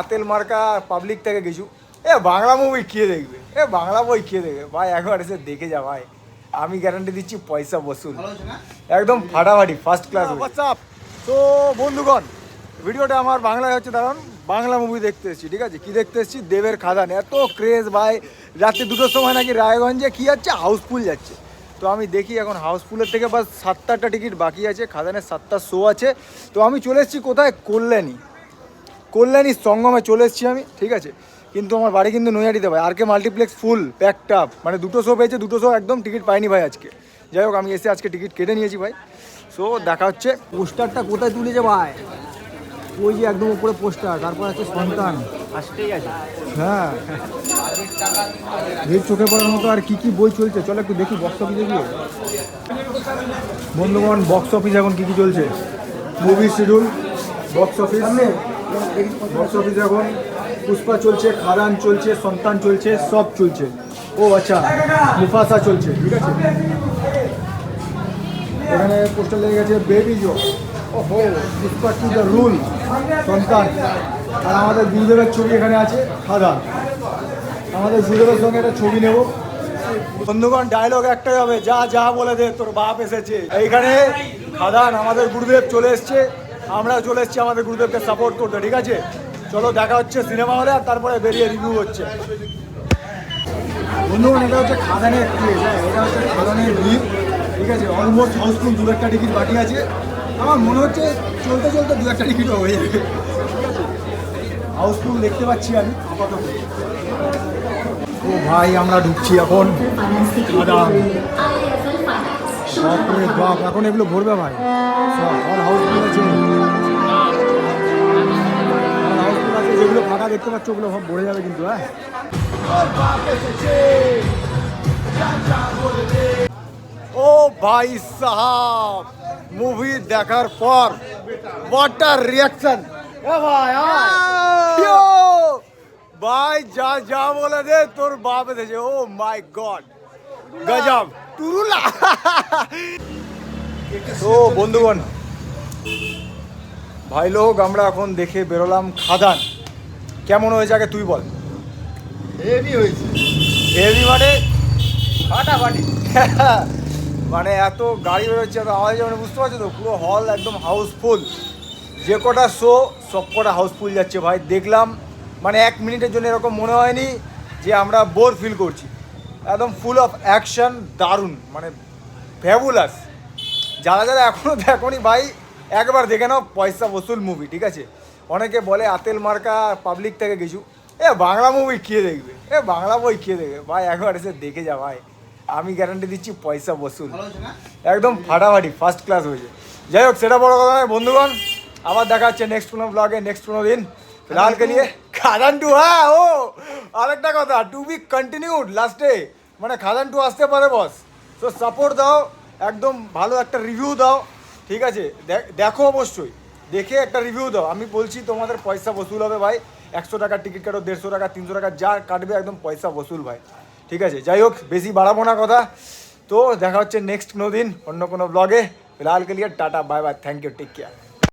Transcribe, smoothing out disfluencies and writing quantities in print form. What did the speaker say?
আতেল মার্কা পাবলিক থেকে কিছু বাংলা মুভি খেয়ে দেখবে, বাংলা বই খেয়ে দেখবে ভাই, একবার এসে দেখে যা ভাই, আমি গ্যারান্টি দিচ্ছি পয়সা বসুল, একদম ফাটাফাটি ফার্স্ট ক্লাস। হোয়াটসঅ্যাপ। তো বন্ধুগণ, ভিডিওটা আমার বাংলায় হচ্ছে, দাঁড়ান, বাংলা মুভি দেখতে এসেছি, ঠিক আছে। কি দেখতে এসেছি? দেবের খাদান। এত ক্রেজ ভাই, রাত্রি 2টোর সময় নাকি রায়গঞ্জে কী যাচ্ছে, হাউসফুল যাচ্ছে। তো আমি দেখি এখন হাউসফুলের থেকে বাস 7টা টিকিট বাকি আছে, খাদানের 7টা শো আছে। তো আমি চলে এসেছি কোথায়? কল্যাণী সঙ্গমে চলে এসেছি আমি, ঠিক আছে। কিন্তু আমার বাড়ি কিন্তু নৈহাটিতে ভাই, আরকে মাল্টিপ্লেক্স ফুল প্যাকড আপ, মানে 2টো শো পেয়েছে, 2টো শো একদম টিকিট পাইনি ভাই আজকে। যাই হোক, আমি এসে আজকে টিকিট কেটে নিয়েছি ভাই। সো দেখা হচ্ছে। পোস্টারটা কোথায় তুলেছে ভাই? ওই যে একদম উপরে পোস্টার, তারপর আছে সন্তান, আসতেই আছে। হ্যাঁ, ভিড় চোখে পড়ার মতো। আর কি বই চলছে চলো একটু দেখি বক্স অফিসে গিয়ে। বন্ধুগণ, বক্স অফিস এখন কি চলছে, মুভি শিডিউল, বক্স অফিস এখন পুষ্পা চলছে, খাদান চলছে, সন্তান চলছে, সব চলছে। ও আচ্ছা, মুফাসা চলছে, ঠিক আছে। এখানে পোস্টার লেগে গেছে বেবি জো, ওহো, পুষ্পা টু দ্য রুল, সন্তান। আর আমাদের গুরুদেবের ছবি এখানে আছে, খাদান। আমাদের গুরুদেবের সঙ্গে একটা ছবি নেব। বন্ধুগণ, ডায়লগ একটাই হবে, যা যা বলে দে, তোর বাপ এসেছে। এইখানে খাদান, আমাদের গুরুদেব চলে এসছে, আমরাও চলে এসেছি আমাদের গুরুদেবকে সাপোর্ট করতে, ঠিক আছে। চলো দেখা হচ্ছে সিনেমা হলে, আর তারপরে বেরিয়ে রিভিউ হচ্ছে। বন্ধুগণ, এটা হচ্ছে খাদানের প্লেস, এটা হচ্ছে খাদানের ভিড়, ঠিক আছে। অলমোস্ট হাউসফুল, 2-1টা টিকিট বাকি আছে। আমার মনে হচ্ছে চলতে চলতে 2-1টা টিকিটও হয়ে যাবে, ঠিক আছে। হাউসফুল দেখতে পাচ্ছি আমি আপাতত। ও ভাই, আমরা ঢুকছি এখন খাদান। বাপরে বাপ, এখন এগুলো ভরবে ভাই, সব হাউসফুল আছে। যেগুলো ফাঁকা দেখতে পাচ্ছ ওগুলো সব ভরে যাবে কিন্তু। হ্যাঁ, ও ভাই সাহাব, মুভি দেখার পর হোয়াট আ রিয়াকশন ভাই, যা যা বলে দে, তোর বাপ এসেছে। ও মাই গড, গজব টুরুলা। তো বন্ধুগণ, ভাই লোক, আমরা এখন দেখে বেরোলাম খাদান। কেমন হয়েছে আগে তুই বল। হেভি হয়েছে। হেভি মানে ফাটাফাটি। মানে এত গাড়ি বেরোচ্ছে, এত আওয়াজ, মানে বুঝতে পারছো তো, পুরো হল একদম হাউসফুল। যে কটা শো সব কটা হাউসফুল যাচ্ছে ভাই, দেখলাম। মানে 1 মিনিটের জন্য এরকম মনে হয়নি যে আমরা বোর ফিল করছি। একদম ফুল অফ অ্যাকশন, দারুণ, মানে ফ্যাবুলাস। যারা যারা এখনও দেখোনি ভাই, একবার দেখে নাও, পয়সা বসুল মুভি, ঠিক আছে। অনেকে বলে আতেল মার্কা পাবলিক থেকে কিছু, বাংলা মুভি খেয়ে দেখবে, বাংলা বই খেয়ে দেখবে ভাই, একবার এসে দেখে যা ভাই, আমি গ্যারান্টি দিচ্ছি পয়সা বসুল, একদম ফাটাফাটি ফার্স্ট ক্লাস হয়েছে। যাই হোক, সেটা বড় কথা নয় বন্ধুগণ, আবার দেখা হচ্ছে নেক্সট কোনো ব্লগে, নেক্সট কোনো দিন। ফিলহালকে নিয়ে খাদান 2, হ্যাঁ, ও আরেকটা কথা, টু বি কন্টিনিউড লাস্টে, মানে খাদান 2 আসতে পারে বস। তো সাপোর্ট দাও, একদম ভালো একটা রিভিউ দাও, ঠিক আছে। দেখো, অবশ্যই দেখে একটা রিভিউ দাও। আমি বলছি তোমাদের পয়সা বসুল হবে ভাই। 100 টাকার টিকিট কাটো, 150 টাকা, 300 টাকা, যা কাটবে একদম পয়সা বসুল ভাই, ঠিক আছে। যাই হোক, বেশি বাড়াবো না কথা। তো দেখা হচ্ছে নেক্সট কোনো দিন অন্য কোনো ব্লগে। ফিলহাল কে লিয়ে ta-ta, bye bye, thank you, take care.